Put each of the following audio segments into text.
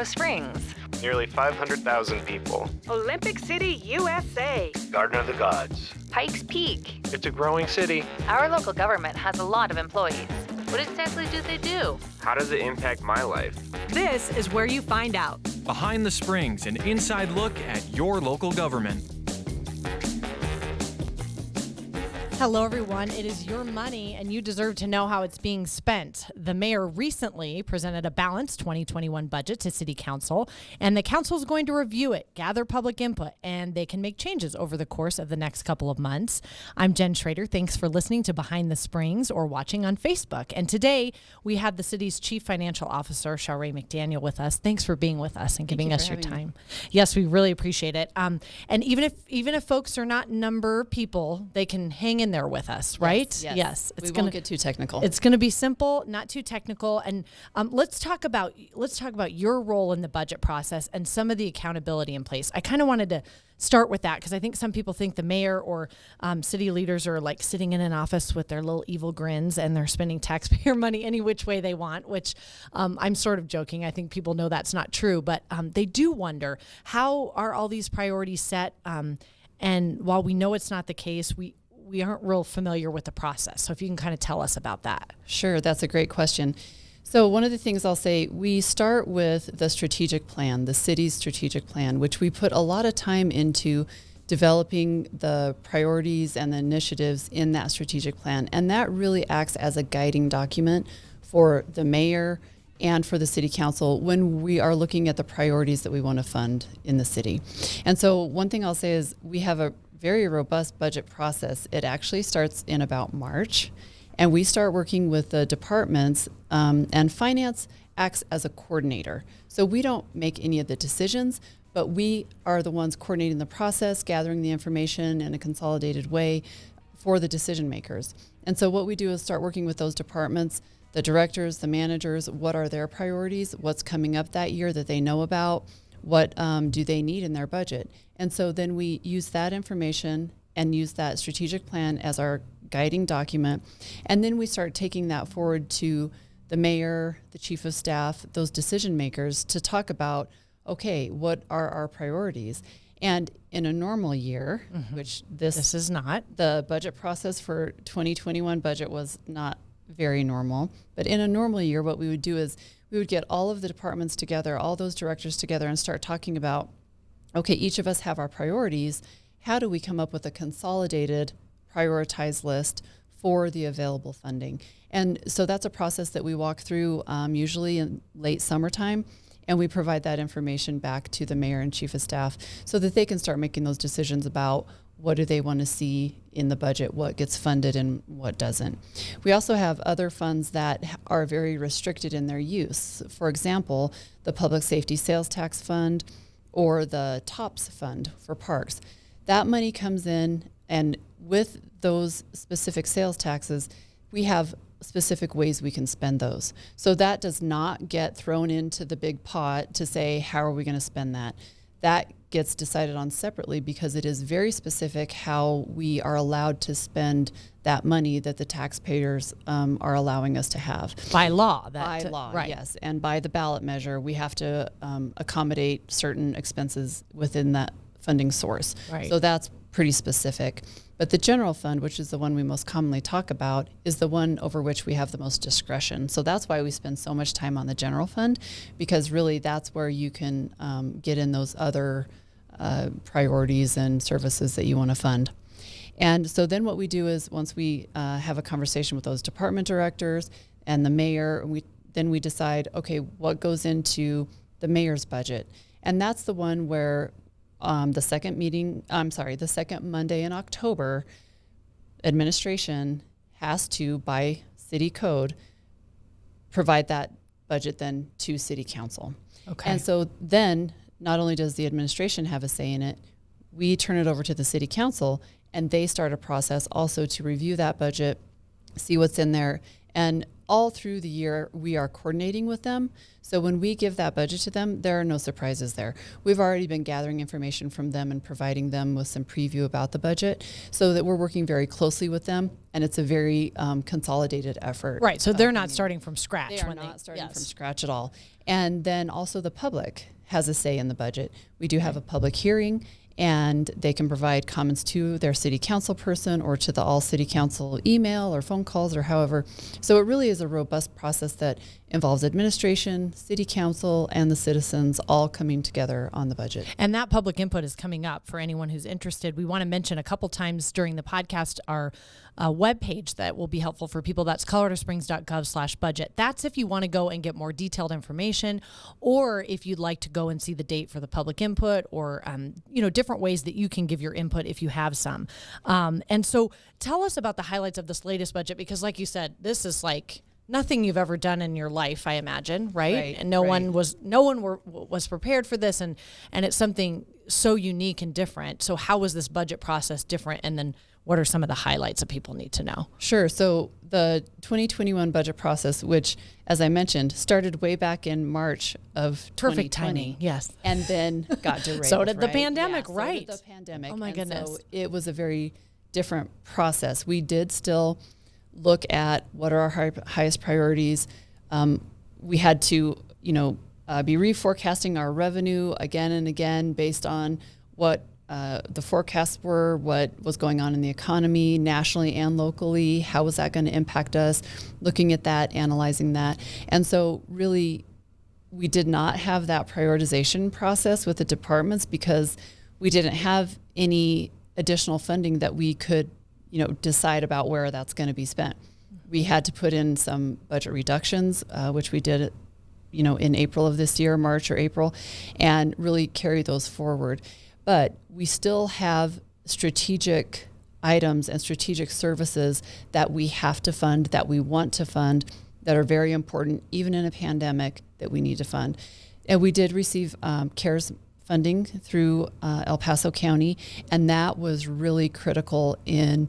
Colorado Springs. Nearly 500,000 people. Olympic City, USA. Garden of the Gods. Pikes Peak. It's a growing city. Our local government has a lot of employees. What exactly do they do? How does it impact my life? This is where you find out. Behind the Springs, an inside look at your local government. Hello, everyone. It is your money, and you deserve to know how it's being spent. The mayor recently presented a balanced 2021 budget to City Council, and the council is going to review it, gather public input, and they can make changes over the course of the next couple of months. I'm Jen Schrader. Thanks for listening to Behind the Springs or watching on Facebook. And today we have the city's Chief Financial Officer, Shawray McDaniel, with us. Thanks for being with us and giving us your time. Yes, we really appreciate it. And even if folks are not number people, they can hang in there with us, right? Yes. We won't get too technical. It's going to be simple, not too technical. And let's talk about your role in the budget process and some of the accountability in place. I kind of wanted to start with that because I think some people think the mayor or city leaders are like sitting in an office with their little evil grins and they're spending taxpayer money any which way they want, which I'm sort of joking. I think people know that's not true, but they do wonder, how are all these priorities set? And while we know it's not the case, we aren't real familiar with the process. So if you can kind of tell us about that. Sure, that's a great question. So one of the things I'll say, we start with the strategic plan, the city's strategic plan, which we put a lot of time into developing the priorities and the initiatives in that strategic plan. And that really acts as a guiding document for the mayor and for the city council when we are looking at the priorities that we want to fund in the city. And so one thing I'll say is we have a very robust budget process. It actually starts in about March, and we start working with the departments, and finance acts as a coordinator. So we don't make any of the decisions, but we are the ones coordinating the process, gathering the information in a consolidated way for the decision makers. And so what we do is start working with those departments, the directors, the managers, what are their priorities, what's coming up that year that they know about, what do they need in their budget. And so then we use that information and use that strategic plan as our guiding document. And then we start taking that forward to the mayor, the chief of staff, those decision makers to talk about, okay, what are our priorities? And in a normal year, which this is not, the budget process for 2021 budget was not very normal. But in a normal year, what we would do is we would get all of the departments together, all those directors together, and start talking about, okay, each of us have our priorities. How do we come up with a consolidated, prioritized list for the available funding? And so that's a process that we walk through usually in late summertime, and we provide that information back to the mayor and chief of staff so that they can start making those decisions about what do they want to see in the budget, what gets funded and what doesn't. We also have other funds that are very restricted in their use. For example, the Public Safety Sales Tax Fund or the TOPS Fund for parks. That money comes in, and with those specific sales taxes, we have specific ways we can spend those. So that does not get thrown into the big pot to say, how are we going to spend that? That gets decided on separately because it is very specific how we are allowed to spend that money that the taxpayers are allowing us to have. By law. By law, right. Yes. And by the ballot measure, we have to accommodate certain expenses within that funding source. Right. So that's pretty specific. But the general fund, which is the one we most commonly talk about, is the one over which we have the most discretion. So that's why we spend so much time on the general fund, because really that's where you can get in those other priorities and services that you want to fund. And so then what we do is once we have a conversation with those department directors and the mayor, then we decide, okay, what goes into the mayor's budget. And that's the one where the second Monday in October, administration has to, by city code, provide that budget then to city council. Okay. And so then not only does the administration have a say in it, we turn it over to the city council, and they start a process also to review that budget, see what's in there. And all through the year, we are coordinating with them. So when we give that budget to them, there are no surprises there. We've already been gathering information from them and providing them with some preview about the budget, so that we're working very closely with them, and it's a very consolidated effort. Right. So they're not starting from scratch. They are not starting from scratch at all. And then also the public has a say in the budget. We do have a public hearing, and they can provide comments to their city council person or to the all city council email or phone calls or however. So it really is a robust process that involves administration, city council, and the citizens all coming together on the budget. And that public input is coming up for anyone who's interested. We want to mention a couple times during the podcast our webpage that will be helpful for people. That's coloradosprings.gov/budget. That's if you want to go and get more detailed information, or if you'd like to go and see the date for the public input, or different ways that you can give your input if you have some. And so tell us about the highlights of this latest budget, because like you said, this is like nothing you've ever done in your life, I imagine, right? And no one was prepared for this, and it's something so unique and different. So how was this budget process different? And then what are some of the highlights that people need to know? Sure. So the 2021 budget process, which, as I mentioned, started way back in March of Perfect 2020, timing, yes. And then got derailed. So did the right? pandemic, Yeah, right? So did the pandemic. Oh my goodness. So it was a very different process. We did still look at what are our highest priorities. We had to, be reforecasting our revenue again and again based on what the forecasts were, what was going on in the economy nationally and locally, how was that going to impact us, looking at that, analyzing that. And so really, we did not have that prioritization process with the departments because we didn't have any additional funding that we could decide about where that's going to be spent. We had to put in some budget reductions, which we did, in April of this year, March or April, and really carry those forward. But we still have strategic items and strategic services that we have to fund, that we want to fund, that are very important, even in a pandemic, that we need to fund. And we did receive CARES funding through El Paso County, and that was really critical in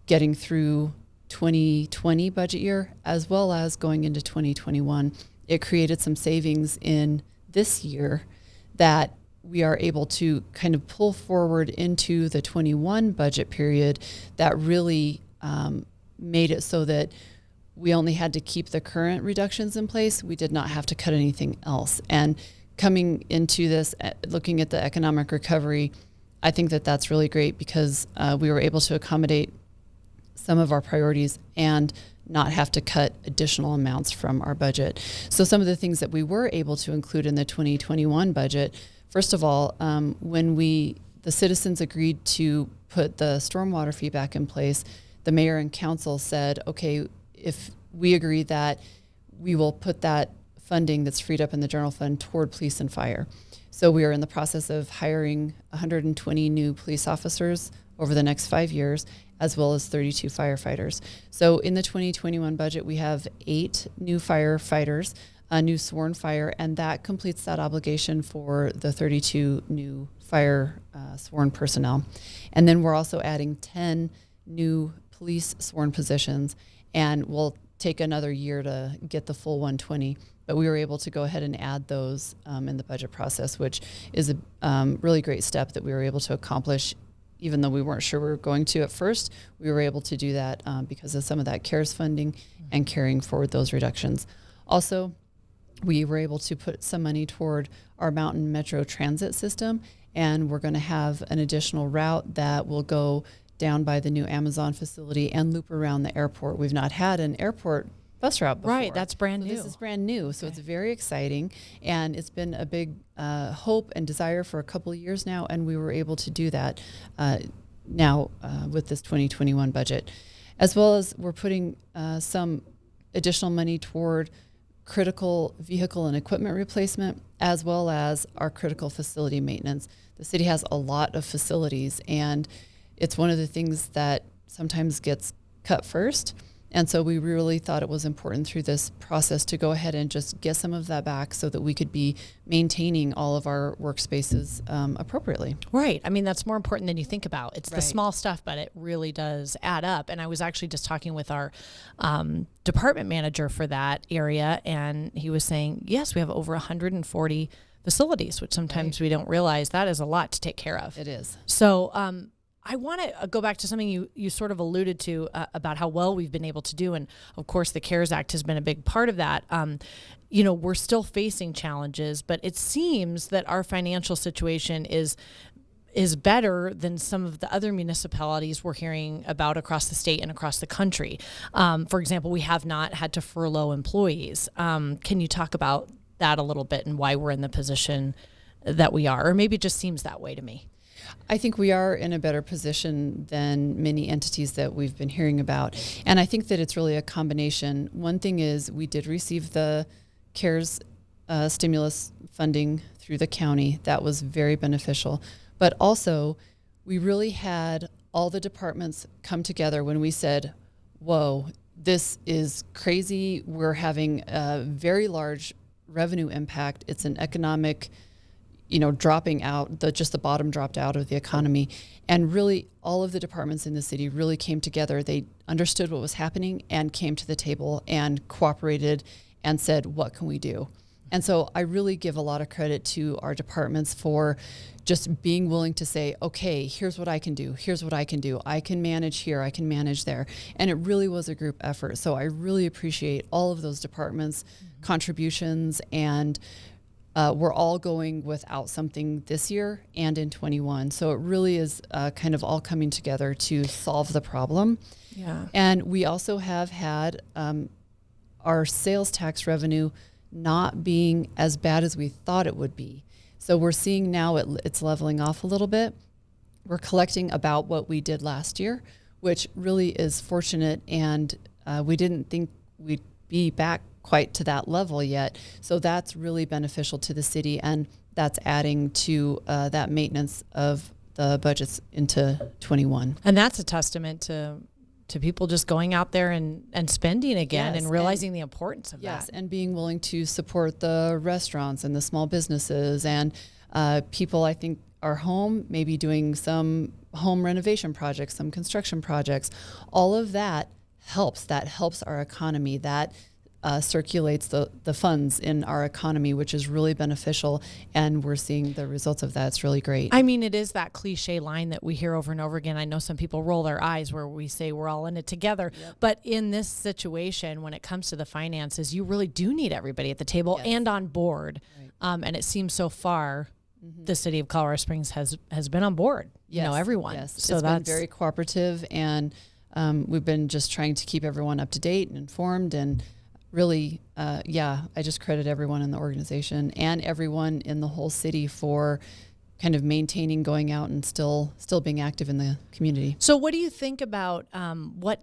getting through 2020 budget year as well as going into 2021. It created some savings in this year that we are able to kind of pull forward into the 21 budget period that really made it so that we only had to keep the current reductions in place. We did not have to cut anything else. And coming into this, looking at the economic recovery, I think that that's really great because we were able to accommodate some of our priorities and not have to cut additional amounts from our budget. So some of the things that we were able to include in the 2021 budget, first of all, when the citizens agreed to put the stormwater fee back in place, the mayor and council said, okay, if we agree that we will put that funding that's freed up in the general fund toward police and fire. So we are in the process of hiring 120 new police officers over the next 5 years, as well as 32 firefighters. So in the 2021 budget, we have 8 new firefighters, a new sworn fire, and that completes that obligation for the 32 new fire sworn personnel. And then we're also adding 10 new police sworn positions, and we'll take another year to get the full 120. But we were able to go ahead and add those in the budget process, which is a really great step that we were able to accomplish. Even though we weren't sure we were going to at first, we were able to do that because of some of that CARES funding and carrying forward those reductions. Also, we were able to put some money toward our Mountain Metro Transit system, and we're going to have an additional route that will go down by the new Amazon facility and loop around the airport. We've not had an airport bus route before. Right, that's brand new. This is brand new, so it's very exciting, and it's been a big hope and desire for a couple of years now, and we were able to do that now with this 2021 budget. As well as we're putting some additional money toward critical vehicle and equipment replacement, as well as our critical facility maintenance. The city has a lot of facilities, and it's one of the things that sometimes gets cut first. And so we really thought it was important through this process to go ahead and just get some of that back so that we could be maintaining all of our workspaces appropriately. Right. I mean, that's more important than you think about. It's the Right. small stuff, but it really does add up. And I was actually just talking with our department manager for that area, and he was saying, yes, we have over 140 facilities, which sometimes we don't realize that is a lot to take care of. It is. So I want to go back to something you sort of alluded to about how well we've been able to do. And of course, the CARES Act has been a big part of that. We're still facing challenges, but it seems that our financial situation is better than some of the other municipalities we're hearing about across the state and across the country. For example, we have not had to furlough employees. Can you talk about that a little bit and why we're in the position that we are? Or maybe it just seems that way to me. I think we are in a better position than many entities that we've been hearing about. And I think that it's really a combination. One thing is we did receive the CARES stimulus funding through the county. That was very beneficial. But also, we really had all the departments come together when we said, whoa, this is crazy. We're having a very large revenue impact. It's an economic dropping out, just the bottom dropped out of the economy. And really, all of the departments in the city really came together. They understood what was happening and came to the table and cooperated and said, what can we do? And so I really give a lot of credit to our departments for just being willing to say, okay, here's what I can do. Here's what I can do. I can manage here. I can manage there. And it really was a group effort. So I really appreciate all of those departments' contributions, and we're all going without something this year and in 21. So it really is kind of all coming together to solve the problem. Yeah. And we also have had our sales tax revenue not being as bad as we thought it would be. So we're seeing now it's leveling off a little bit. We're collecting about what we did last year, which really is fortunate. And we didn't think we'd be back quite to that level yet. So that's really beneficial to the city, and that's adding to that maintenance of the budgets into 21. And that's a testament to people just going out there and spending again, Yes, and realizing the importance of Yes, that. and being willing to support the restaurants and the small businesses, and people, I think, are home, maybe doing some home renovation projects, some construction projects. All of that helps. That helps our economy. That circulates the funds in our economy, which is really beneficial, and we're seeing the results of that. It's really great. I mean, it is that cliche line that we hear over and over again. I know some people roll their eyes where we say we're all in it together. Yep. But in this situation, when it comes to the finances, you really do need everybody at the table Yes. and on board. Right. And it seems so far the city of Colorado Springs has been on board. Yes, Everyone. Yes, So it's that's been very cooperative, and we've been just trying to keep everyone up to date and informed, and really, I just credit everyone in the organization and everyone in the whole city for kind of maintaining, going out, and still being active in the community. So what do you think about what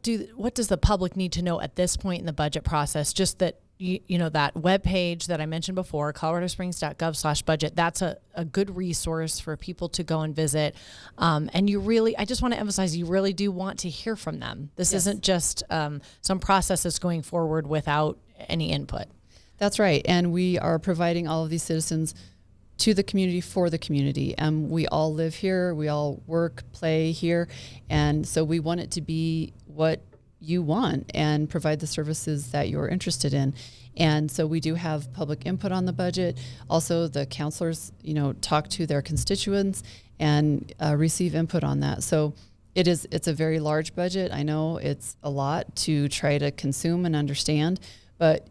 does the public need to know at this point in the budget process? Just that that webpage that I mentioned before, coloradosprings.gov/budget, that's a good resource for people to go and visit. And I just want to emphasize, you really do want to hear from them. This Yes. isn't just some process that's going forward without any input. That's right. And we are providing all of these citizens to the community for the community. We all live here. We all work, play here. And so we want it to be what you want and provide the services that you're interested in. And so we do have public input on the budget. Also, the counselors, talk to their constituents and receive input on that. So it's a very large budget. I know it's a lot to try to consume and understand, but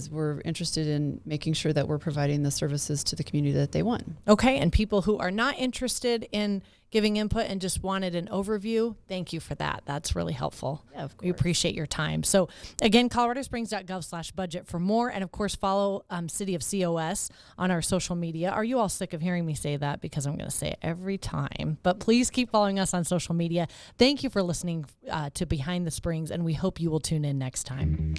we're interested in making sure that we're providing the services to the community that they want. Okay, and people who are not interested in giving input and just wanted an overview, thank you for that. That's really helpful. Yeah, of We course. appreciate your time. So again, coloradosprings.gov/budget for more. And of course, follow City of COS on our social media. Are you all sick of hearing me say that? Because I'm going to say it every time. But please keep following us on social media. Thank you for listening to Behind the Springs, and we hope you will tune in next time.